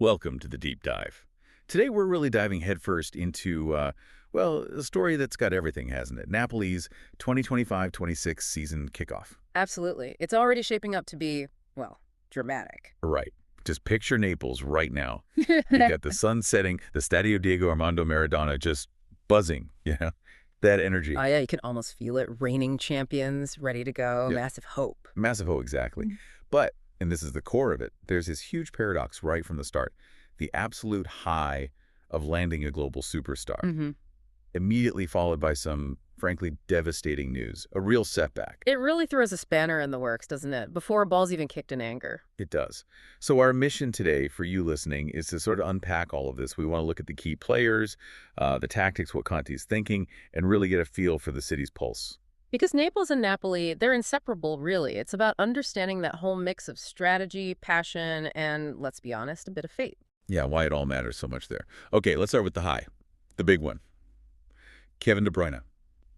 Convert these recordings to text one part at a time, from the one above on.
Welcome to the Deep Dive. Today we're really diving headfirst into, a story that's got everything, hasn't it? Napoli's 2025-26 season kickoff. Absolutely. It's already shaping up to be, well, dramatic. Right. Just picture Naples right now. You've got the sun setting, the Stadio Diego Armando Maradona just buzzing, that energy. Oh, yeah, you can almost feel it. Reigning champions, ready to go, Yeah. massive hope. Massive hope, exactly. Mhm. But, and this is the core of it, there's this huge paradox right from the start. The absolute high of landing a global superstar, immediately followed by some, frankly, devastating news, a real setback. It really throws a spanner in the works, doesn't it? Before a ball's even kicked in anger. It does. So our mission today for you listening is to sort of unpack all of this. We want to look at the key players, the tactics, what Conte's thinking, and really get a feel for the city's pulse. Because Naples and Napoli, they're inseparable, really. It's about understanding that whole mix of strategy, passion, and, let's be honest, a bit of fate. Yeah, why it all matters so much there. Okay, let's start with the high, the big one. Kevin De Bruyne.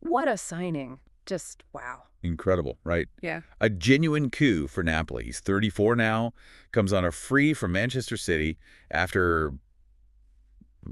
What a signing. Just wow. Incredible, right? Yeah. A genuine coup for Napoli. He's 34 now, comes on a free from Manchester City after,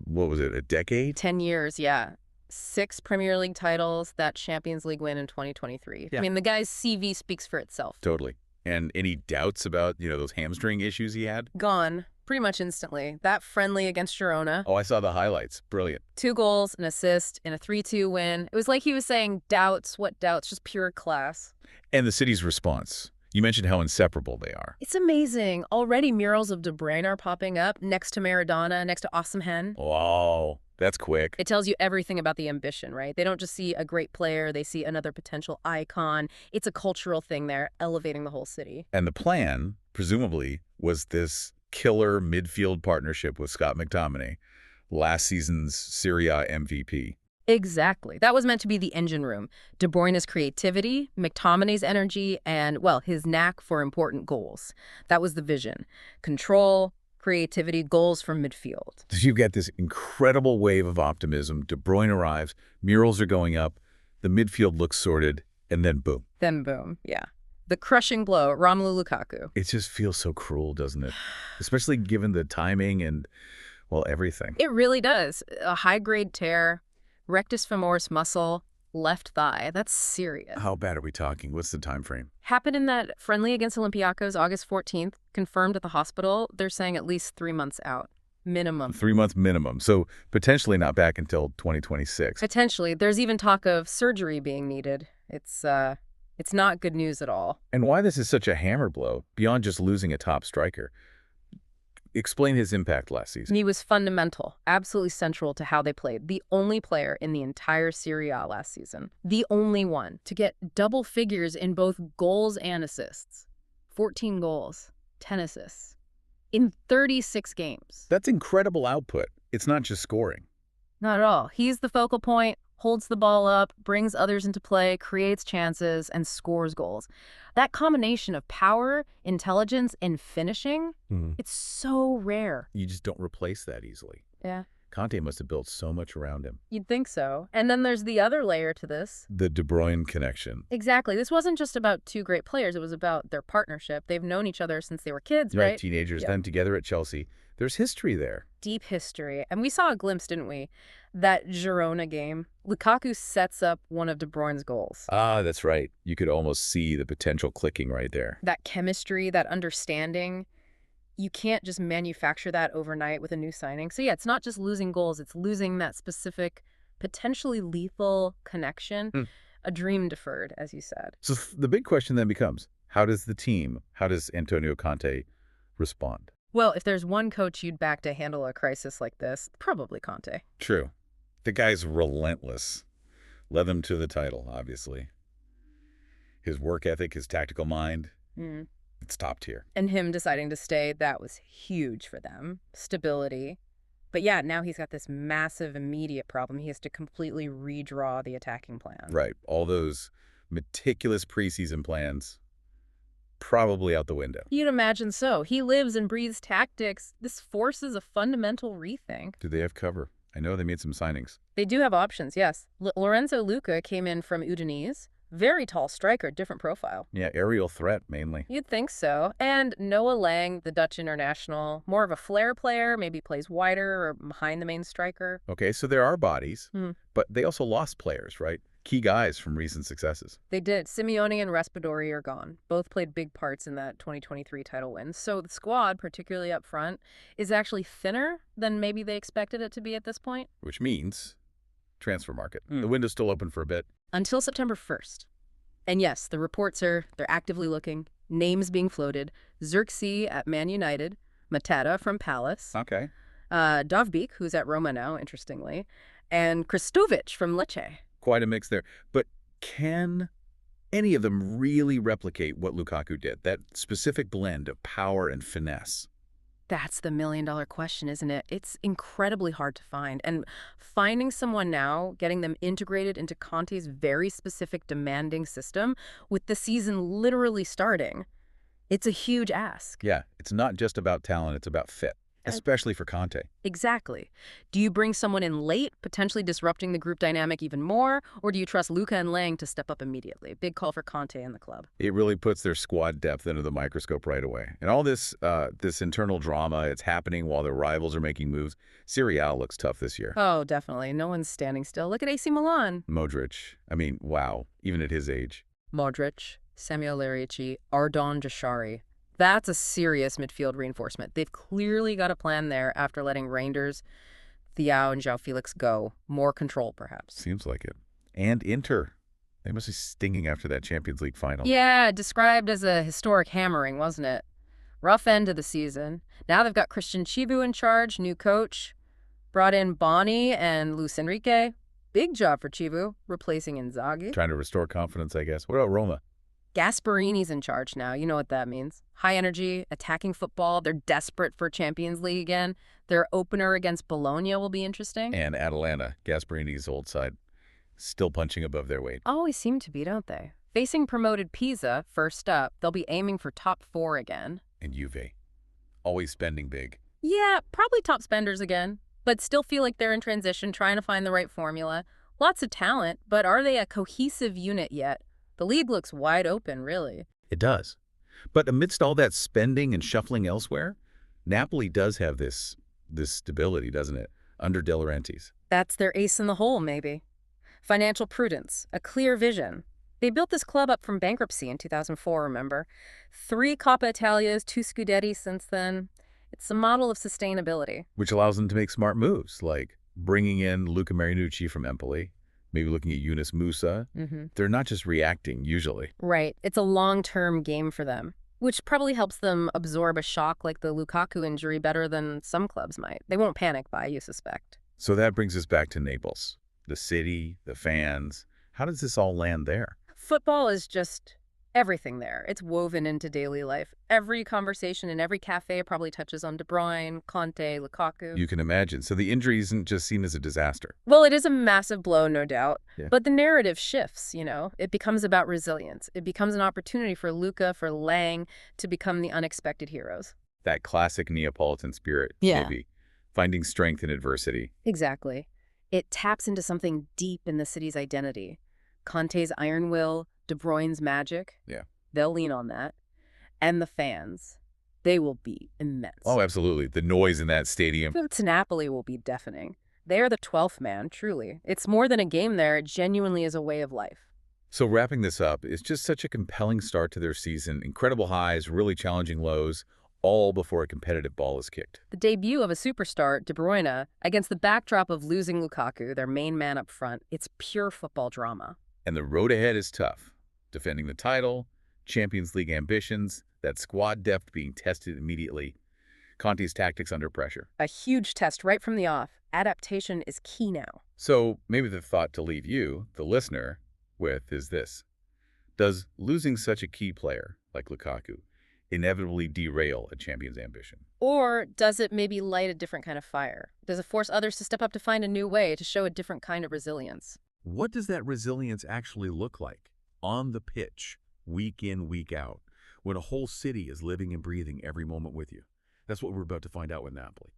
what was it, a decade? 10 years, yeah. 6 Premier League titles, that Champions League win in 2023. Yeah. I mean, the guy's CV speaks for itself. Totally. And any doubts about, those hamstring issues he had? Gone. Pretty much instantly. That friendly against Girona. Oh, I saw the highlights. Brilliant. 2 goals, an assist, in a 3-2 win. It was like he was saying, doubts, what doubts? Just pure class. And the city's response. You mentioned how inseparable they are. It's amazing. Already murals of De Bruyne are popping up next to Maradona, next to Osimhen. Wow, that's quick. It tells you everything about the ambition, right? They don't just see a great player, they see another potential icon. It's a cultural thing there, elevating the whole city. And the plan, presumably, was this killer midfield partnership with Scott McTominay, last season's Serie A MVP. Exactly. That was meant to be the engine room. De Bruyne's creativity, McTominay's energy, and, well, his knack for important goals. That was the vision. Control, creativity, goals from midfield. So you've got this incredible wave of optimism. De Bruyne arrives, murals are going up, the midfield looks sorted, and then boom. Then boom, yeah. The crushing blow, Romelu Lukaku. It just feels so cruel, doesn't it? Especially given the timing and, well, everything. It really does. A high-grade tear, rectus femoris muscle, left thigh. That's serious. How bad are we talking? What's the time frame? Happened in that friendly against Olympiacos, August 14th. Confirmed at the hospital. They're saying at least 3 months out. Minimum. 3 months minimum. So potentially not back until 2026. Potentially. There's even talk of surgery being needed. It's not good news at all. And why this is such a hammer blow, beyond just losing a top striker. Explain his impact last season. He was fundamental, absolutely central to how they played. The only player in the entire Serie A last season. The only one to get double figures in both goals and assists. 14 goals, 10 assists. In 36 games. That's incredible output. It's not just scoring. Not at all. He's the focal point, holds the ball up, brings others into play, creates chances, and scores goals. That combination of power, intelligence, and finishing, it's so rare. You just don't replace that easily. Yeah. Conte must have built so much around him. You'd think so. And then there's the other layer to this. The De Bruyne connection. Exactly. This wasn't just about 2 great players. It was about their partnership. They've known each other since they were kids, right? Teenagers, Yeah. then together at Chelsea. There's history there. Deep history. And we saw a glimpse, didn't we? That Girona game. Lukaku sets up one of De Bruyne's goals. Ah, that's right. You could almost see the potential clicking right there. That chemistry, that understanding, you can't just manufacture that overnight with a new signing. So yeah, it's not just losing goals, it's losing that specific, potentially lethal connection, a dream deferred, as you said. So the big question then becomes, how does Antonio Conte respond? Well, if there's one coach you'd back to handle a crisis like this, probably Conte. True. The guy's relentless. Led them to the title, obviously. His work ethic, his tactical mind, it's top tier. And him deciding to stay, that was huge for them. Stability. But yeah, now he's got this massive immediate problem. He has to completely redraw the attacking plan. Right. All those meticulous preseason plans, probably out the window. You'd imagine so. He lives and breathes tactics. This forces a fundamental rethink. Do they have cover? I know they made some signings. They do have options, yes. Lorenzo Lucca came in from Udinese. Very tall striker, different profile. Yeah, aerial threat mainly. You'd think so. And Noah Lang, the Dutch international, more of a flair player, maybe plays wider or behind the main striker. Okay, so there are bodies, Hmm. but they also lost players, right? Key guys from recent successes. They did. Simeone and Raspadori are gone. Both played big parts in that 2023 title win. So the squad, particularly up front, is actually thinner than maybe they expected it to be at this point. Which means transfer market. The window's still open for a bit. Until September 1st. And yes, the reports they're actively looking. Names being floated. Xerxes at Man United. Mateta from Palace. Okay. Dovbyk, who's at Roma now, interestingly. And Kristovic from Lecce. Quite a mix there. But can any of them really replicate what Lukaku did? That specific blend of power and finesse? That's the million-dollar question, isn't it? It's incredibly hard to find. And finding someone now, getting them integrated into Conte's very specific, demanding system, with the season literally starting, it's a huge ask. Yeah, it's not just about talent, it's about fit, especially for Conte. Exactly. Do you bring someone in late, potentially disrupting the group dynamic even more, or do you trust Lucca and Lang to step up immediately? Big call for Conte and the club. It really puts their squad depth under the microscope right away. And all this internal drama, it's happening while their rivals are making moves. Serie A looks tough this year. Oh, definitely. No one's standing still. Look at AC Milan. Modric, I mean, wow, even at his age. Modric, Samuel Lerici, Ardon Jashari. That's a serious midfield reinforcement. They've clearly got a plan there after letting Reinders, Thiaw, and João Felix go. More control, perhaps. Seems like it. And Inter. They must be stinging after that Champions League final. Yeah, described as a historic hammering, wasn't it? Rough end of the season. Now they've got Christian Chivu in charge, new coach. Brought in Boni and Luis Enrique. Big job for Chivu, replacing Inzaghi. Trying to restore confidence, I guess. What about Roma? Gasparini's in charge now. You know what that means. High energy, attacking football. They're desperate for Champions League again. Their opener against Bologna will be interesting. And Atalanta, Gasparini's old side, still punching above their weight. Always seem to be, don't they? Facing promoted Pisa, first up, they'll be aiming for top 4 again. And Juve, always spending big. Yeah, probably top spenders again, but still feel like they're in transition, trying to find the right formula. Lots of talent, but are they a cohesive unit yet? The league looks wide open, really. It does. But amidst all that spending and shuffling elsewhere, Napoli does have this stability, doesn't it, under De Laurentiis. That's their ace in the hole, maybe. Financial prudence, a clear vision. They built this club up from bankruptcy in 2004, remember? 3 Coppa Italias, 2 Scudetti since then. It's a model of sustainability. Which allows them to make smart moves, like bringing in Luca Marinucci from Empoli, maybe looking at Yunus Musa. They're not just reacting, usually. Right. It's a long-term game for them, which probably helps them absorb a shock like the Lukaku injury better than some clubs might. They won't panic buy, you suspect. So that brings us back to Naples. The city, the fans. How does this all land there? Football is just everything there. It's woven into daily life. Every conversation in every cafe probably touches on De Bruyne, Conte, Lukaku. You can imagine. So the injury isn't just seen as a disaster. Well, it is a massive blow, no doubt. Yeah. But the narrative shifts, you know. It becomes about resilience. It becomes an opportunity for Lucca, for Lang, to become the unexpected heroes. That classic Neapolitan spirit, maybe. Finding strength in adversity. Exactly. It taps into something deep in the city's identity. Conte's iron will, De Bruyne's magic. Yeah. They'll lean on that. And the fans. They will be immense. Oh, absolutely. The noise in that stadium. To Napoli will be deafening. They're the 12th man, truly. It's more than a game there. It genuinely is a way of life. So wrapping this up, it's just such a compelling start to their season. Incredible highs, really challenging lows, all before a competitive ball is kicked. The debut of a superstar, De Bruyne, against the backdrop of losing Lukaku, their main man up front, it's pure football drama. And the road ahead is tough. Defending the title, Champions League ambitions, that squad depth being tested immediately, Conte's tactics under pressure. A huge test right from the off. Adaptation is key now. So maybe the thought to leave you, the listener, with is this. Does losing such a key player like Lukaku inevitably derail a champion's ambition? Or does it maybe light a different kind of fire? Does it force others to step up to find a new way, to show a different kind of resilience? What does that resilience actually look like on the pitch, week in, week out, when a whole city is living and breathing every moment with you? That's what we're about to find out with Napoli.